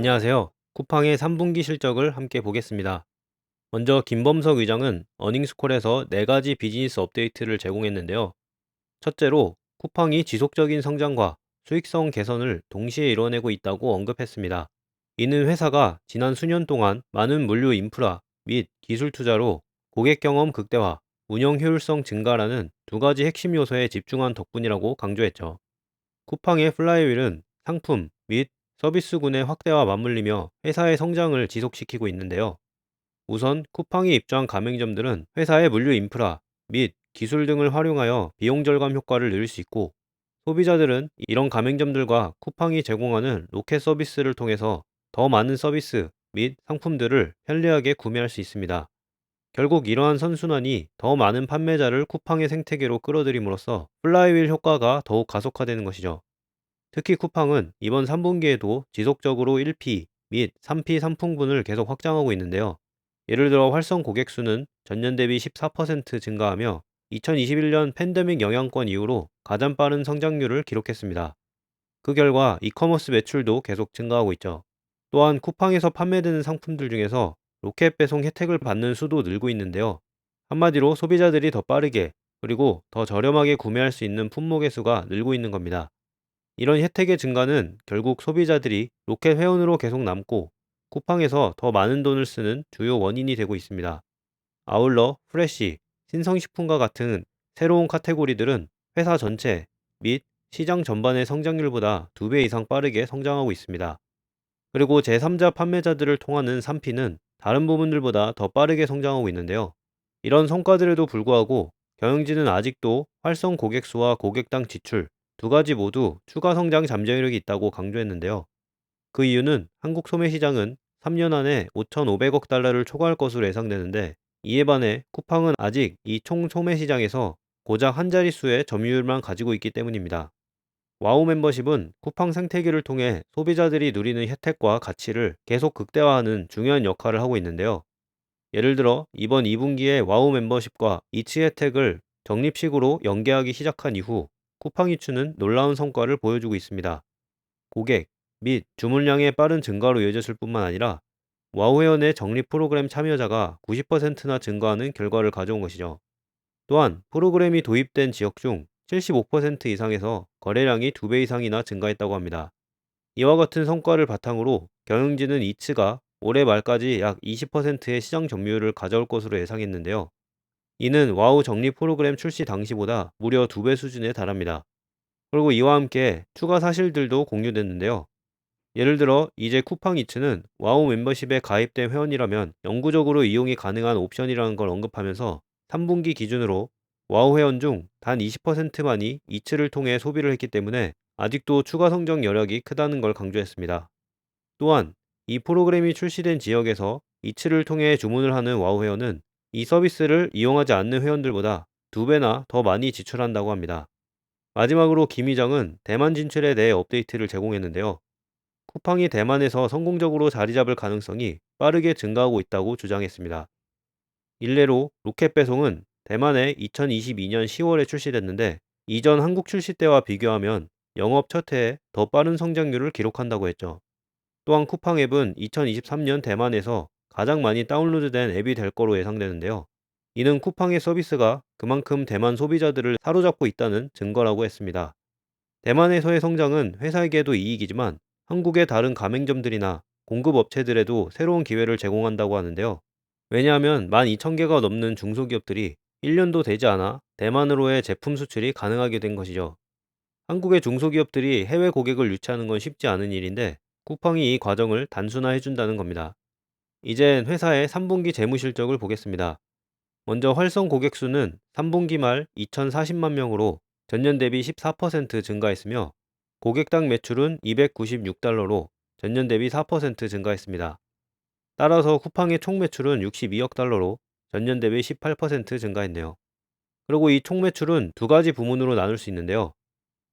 안녕하세요. 쿠팡의 3분기 실적을 함께 보겠습니다. 먼저 김범석 의장은 어닝스콜에서 4가지 비즈니스 업데이트를 제공했는데요. 첫째로 쿠팡이 지속적인 성장과 수익성 개선을 동시에 이뤄내고 있다고 언급했습니다. 이는 회사가 지난 수년 동안 많은 물류 인프라 및 기술 투자로 고객 경험 극대화, 운영 효율성 증가라는 2가지 핵심 요소에 집중한 덕분이라고 강조했죠. 쿠팡의 플라이휠은 상품 및 서비스군의 확대와 맞물리며 회사의 성장을 지속시키고 있는데요. 우선 쿠팡이 입주한 가맹점들은 회사의 물류 인프라 및 기술 등을 활용하여 비용 절감 효과를 누릴 수 있고, 소비자들은 이런 가맹점들과 쿠팡이 제공하는 로켓 서비스를 통해서 더 많은 서비스 및 상품들을 편리하게 구매할 수 있습니다. 결국 이러한 선순환이 더 많은 판매자를 쿠팡의 생태계로 끌어들임으로써 플라이휠 효과가 더욱 가속화되는 것이죠. 특히 쿠팡은 이번 3분기에도 지속적으로 1P 및 3P 상품군을 계속 확장하고 있는데요. 예를 들어 활성 고객 수는 전년 대비 14% 증가하며 2021년 팬데믹 영향권 이후로 가장 빠른 성장률을 기록했습니다. 그 결과 이커머스 매출도 계속 증가하고 있죠. 또한 쿠팡에서 판매되는 상품들 중에서 로켓 배송 혜택을 받는 수도 늘고 있는데요. 한마디로 소비자들이 더 빠르게 그리고 더 저렴하게 구매할 수 있는 품목의 수가 늘고 있는 겁니다. 이런 혜택의 증가는 결국 소비자들이 로켓 회원으로 계속 남고 쿠팡에서 더 많은 돈을 쓰는 주요 원인이 되고 있습니다. 아울러 프레시, 신성식품과 같은 새로운 카테고리들은 회사 전체 및 시장 전반의 성장률보다 2배 이상 빠르게 성장하고 있습니다. 그리고 제3자 판매자들을 통하는 3P는 다른 부분들보다 더 빠르게 성장하고 있는데요. 이런 성과들에도 불구하고 경영진은 아직도 활성 고객 수와 고객당 지출 2가지 모두 추가 성장 잠재력이 있다고 강조했는데요. 그 이유는 한국 소매 시장은 3년 안에 5,500억 달러를 초과할 것으로 예상되는데, 이에 반해 쿠팡은 아직 이 총 소매 시장에서 고작 한 자릿수의 점유율만 가지고 있기 때문입니다. 와우 멤버십은 쿠팡 생태계를 통해 소비자들이 누리는 혜택과 가치를 계속 극대화하는 중요한 역할을 하고 있는데요. 예를 들어 이번 2분기에 와우 멤버십과 이츠 혜택을 적립식으로 연계하기 시작한 이후 쿠팡 이츠는 놀라운 성과를 보여주고 있습니다. 고객 및 주문량의 빠른 증가로 이어졌을 뿐만 아니라 와우 회원의 적립 프로그램 참여자가 90%나 증가하는 결과를 가져온 것이죠. 또한 프로그램이 도입된 지역 중 75% 이상에서 거래량이 2배 이상이나 증가했다고 합니다. 이와 같은 성과를 바탕으로 경영진은 이츠가 올해 말까지 약 20%의 시장 점유율을 가져올 것으로 예상했는데요. 이는 와우 적립 프로그램 출시 당시보다 무려 2배 수준에 달합니다. 그리고 이와 함께 추가 사실들도 공유됐는데요. 예를 들어 이제 쿠팡 이츠는 와우 멤버십에 가입된 회원이라면 영구적으로 이용이 가능한 옵션이라는 걸 언급하면서 3분기 기준으로 와우 회원 중 단 20%만이 이츠를 통해 소비를 했기 때문에 아직도 추가 성장 여력이 크다는 걸 강조했습니다. 또한 이 프로그램이 출시된 지역에서 이츠를 통해 주문을 하는 와우 회원은 이 서비스를 이용하지 않는 회원들보다 2배나 더 많이 지출한다고 합니다. 마지막으로 김 의장은 대만 진출에 대해 업데이트를 제공했는데요. 쿠팡이 대만에서 성공적으로 자리 잡을 가능성이 빠르게 증가하고 있다고 주장했습니다. 일례로 로켓 배송은 대만에 2022년 10월에 출시됐는데, 이전 한국 출시 때와 비교하면 영업 첫 해에 더 빠른 성장률을 기록한다고 했죠. 또한 쿠팡 앱은 2023년 대만에서 가장 많이 다운로드된 앱이 될 거로 예상되는데요. 이는 쿠팡의 서비스가 그만큼 대만 소비자들을 사로잡고 있다는 증거라고 했습니다. 대만에서의 성장은 회사에게도 이익이지만 한국의 다른 가맹점들이나 공급업체들에도 새로운 기회를 제공한다고 하는데요. 왜냐하면 12,000개가 넘는 중소기업들이 1년도 되지 않아 대만으로의 제품 수출이 가능하게 된 것이죠. 한국의 중소기업들이 해외 고객을 유치하는 건 쉽지 않은 일인데 쿠팡이 이 과정을 단순화해준다는 겁니다. 이젠 회사의 3분기 재무실적을 보겠습니다. 먼저 활성 고객 수는 3분기 말 2,040만 명으로 전년 대비 14% 증가했으며, 고객당 매출은 296달러로 전년 대비 4% 증가했습니다. 따라서 쿠팡의 총 매출은 62억 달러로 전년 대비 18% 증가했네요. 그리고 이 총 매출은 2가지 부문으로 나눌 수 있는데요.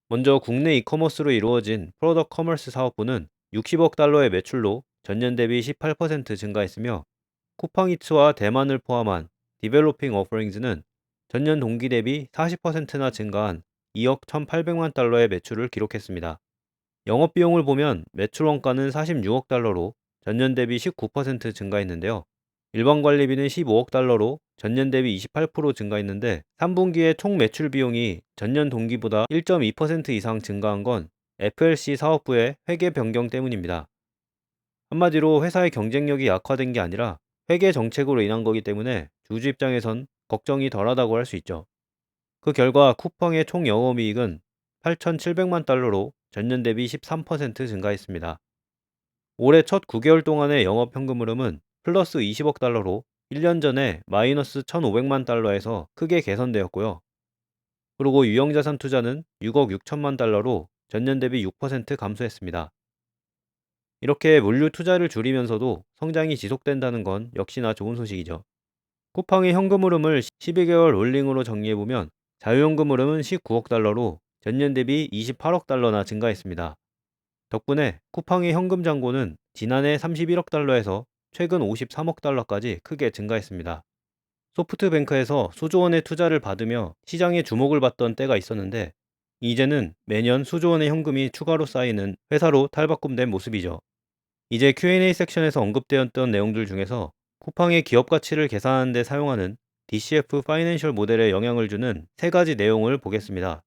먼저 국내 이커머스로 이루어진 프로덕트 커머스 사업부는 60억 달러의 매출로 전년 대비 18% 증가했으며, 쿠팡이츠와 대만을 포함한 디벨로핑 어퍼링즈는 전년 동기 대비 40%나 증가한 2억 1,800만 달러의 매출을 기록했습니다. 영업 비용을 보면 매출 원가는 46억 달러로 전년 대비 19% 증가했는데요. 일반 관리비는 15억 달러로 전년 대비 28% 증가했는데 3분기에 총 매출 비용이 전년 동기보다 1.2% 이상 증가한 건 FLC 사업부의 회계 변경 때문입니다. 한마디로 회사의 경쟁력이 약화된 게 아니라 회계 정책으로 인한 거기 때문에 주주 입장에선 걱정이 덜하다고 할 수 있죠. 그 결과 쿠팡의 총 영업이익은 8,700만 달러로 전년 대비 13% 증가했습니다. 올해 첫 9개월 동안의 영업 현금 흐름은 플러스 20억 달러로 1년 전에 마이너스 1,500만 달러에서 크게 개선되었고요. 그리고 유형자산 투자는 6억 6천만 달러로 전년 대비 6% 감소했습니다. 이렇게 물류 투자를 줄이면서도 성장이 지속된다는 건 역시나 좋은 소식이죠. 쿠팡의 현금 흐름을 12개월 롤링으로 정리해보면 자유현금 흐름은 19억 달러로 전년 대비 28억 달러나 증가했습니다. 덕분에 쿠팡의 현금 잔고는 지난해 31억 달러에서 최근 53억 달러까지 크게 증가했습니다. 소프트뱅크에서 수조 원의 투자를 받으며 시장의 주목을 받던 때가 있었는데 이제는 매년 수조 원의 현금이 추가로 쌓이는 회사로 탈바꿈된 모습이죠. 이제 Q&A 섹션에서 언급되었던 내용들 중에서 쿠팡의 기업 가치를 계산하는 데 사용하는 DCF 파이낸셜 모델에 영향을 주는 세 가지 내용을 보겠습니다.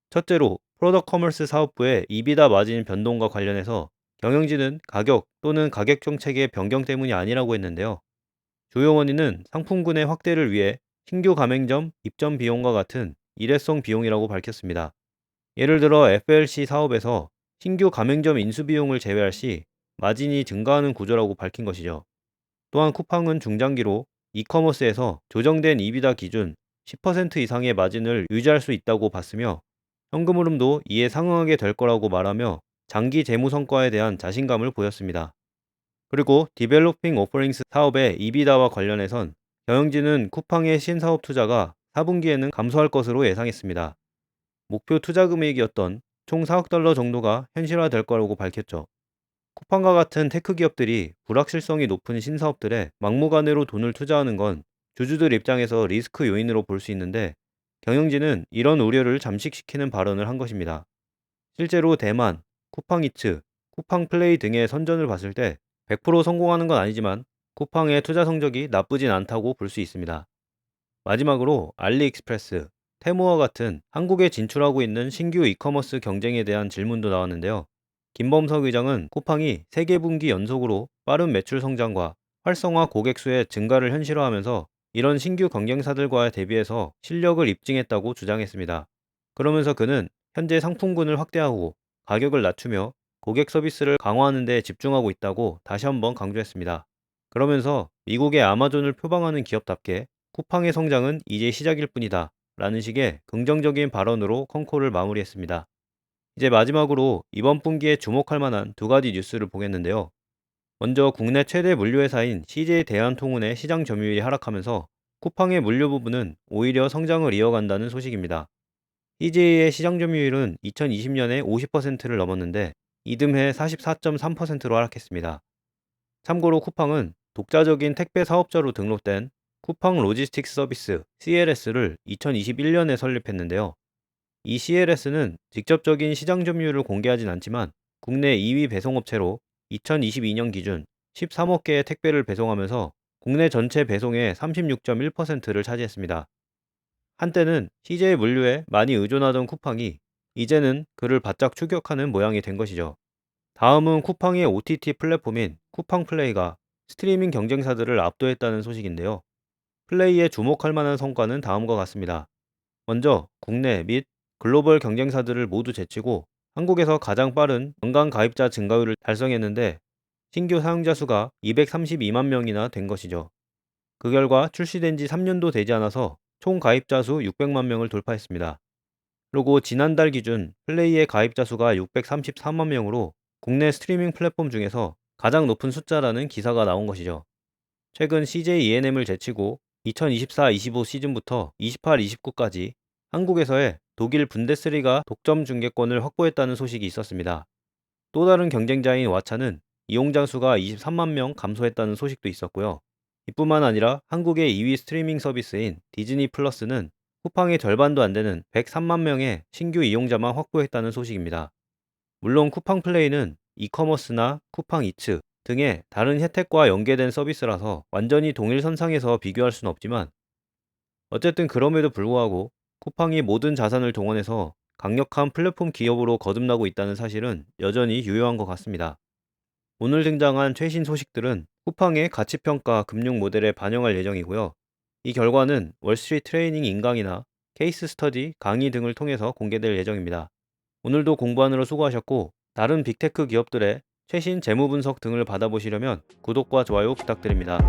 첫째로 프로덕트 커머스 사업부의 이비다 마진 변동과 관련해서 경영진은 가격 또는 가격 정책의 변경 때문이 아니라고 했는데요. 주요 원인은 상품군의 확대를 위해 신규 가맹점 입점 비용과 같은 일회성 비용이라고 밝혔습니다. 예를 들어 FLC 사업에서 신규 가맹점 인수 비용을 제외할 시 마진이 증가하는 구조라고 밝힌 것이죠. 또한 쿠팡은 중장기로 이커머스에서 조정된 이비다 기준 10% 이상의 마진을 유지할 수 있다고 봤으며 현금 흐름도 이에 상응하게 될 거라고 말하며 장기 재무 성과에 대한 자신감을 보였습니다. 그리고 디벨로핑 오퍼링스 사업의 이비다와 관련해선 경영진은 쿠팡의 신사업 투자가 4분기에는 감소할 것으로 예상했습니다. 목표 투자 금액이었던 총 4억 달러 정도가 현실화될 거라고 밝혔죠. 쿠팡과 같은 테크 기업들이 불확실성이 높은 신사업들에 막무가내로 돈을 투자하는 건 주주들 입장에서 리스크 요인으로 볼 수 있는데 경영진은 이런 우려를 잠식시키는 발언을 한 것입니다. 실제로 대만, 쿠팡이츠, 쿠팡플레이 등의 선전을 봤을 때 100% 성공하는 건 아니지만 쿠팡의 투자 성적이 나쁘진 않다고 볼 수 있습니다. 마지막으로 알리익스프레스, 테무와 같은 한국에 진출하고 있는 신규 이커머스 경쟁에 대한 질문도 나왔는데요. 김범석 의장은 쿠팡이 3개 분기 연속으로 빠른 매출 성장과 활성화 고객 수의 증가를 현실화하면서 이런 신규 경쟁사들과 대비해서 실력을 입증했다고 주장했습니다. 그러면서 그는 현재 상품군을 확대하고 가격을 낮추며 고객 서비스를 강화하는 데 집중하고 있다고 다시 한번 강조했습니다. 그러면서 미국의 아마존을 표방하는 기업답게 쿠팡의 성장은 이제 시작일 뿐이다 라는 식의 긍정적인 발언으로 컨콜을 마무리했습니다. 이제 마지막으로 이번 분기에 주목할 만한 두 가지 뉴스를 보겠는데요. 먼저 국내 최대 물류회사인 CJ 대한통운의 시장 점유율이 하락하면서 쿠팡의 물류 부분은 오히려 성장을 이어간다는 소식입니다. CJ의 시장 점유율은 2020년에 50%를 넘었는데 이듬해 44.3%로 하락했습니다. 참고로 쿠팡은 독자적인 택배 사업자로 등록된 쿠팡 로지스틱스 서비스 CLS를 2021년에 설립했는데요. 이 CLS는 직접적인 시장 점유율을 공개하진 않지만 국내 2위 배송업체로 2022년 기준 13억 개의 택배를 배송하면서 국내 전체 배송의 36.1%를 차지했습니다. 한때는 CJ 물류에 많이 의존하던 쿠팡이 이제는 그를 바짝 추격하는 모양이 된 것이죠. 다음은 쿠팡의 OTT 플랫폼인 쿠팡 플레이가 스트리밍 경쟁사들을 압도했다는 소식인데요. 플레이에 주목할 만한 성과는 다음과 같습니다. 먼저 국내 및 글로벌 경쟁사들을 모두 제치고 한국에서 가장 빠른 연간 가입자 증가율을 달성했는데 신규 사용자 수가 232만 명이나 된 것이죠. 그 결과 출시된 지 3년도 되지 않아서 총 가입자 수 600만 명을 돌파했습니다. 그리고 지난달 기준 플레이의 가입자 수가 634만 명으로 국내 스트리밍 플랫폼 중에서 가장 높은 숫자라는 기사가 나온 것이죠. 최근 CJ ENM을 제치고 2024-25 시즌부터 28-29까지 한국에서의 독일 분데스리가 독점 중계권을 확보했다는 소식이 있었습니다. 또 다른 경쟁자인 왓챠는 이용자 수가 23만 명 감소했다는 소식도 있었고요. 이뿐만 아니라 한국의 2위 스트리밍 서비스인 디즈니 플러스는 쿠팡의 절반도 안 되는 103만 명의 신규 이용자만 확보했다는 소식입니다. 물론 쿠팡 플레이는 이커머스나 쿠팡 이츠 등의 다른 혜택과 연계된 서비스라서 완전히 동일선상에서 비교할 수는 없지만, 어쨌든 그럼에도 불구하고 쿠팡이 모든 자산을 동원해서 강력한 플랫폼 기업으로 거듭나고 있다는 사실은 여전히 유효한 것 같습니다. 오늘 등장한 최신 소식들은 쿠팡의 가치평가 금융 모델에 반영할 예정이고요. 이 결과는 월스트리트 트레이닝 인강이나 케이스 스터디 강의 등을 통해서 공개될 예정입니다. 오늘도 공부하느라 수고하셨고, 다른 빅테크 기업들의 최신 재무 분석 등을 받아보시려면 구독과 좋아요 부탁드립니다.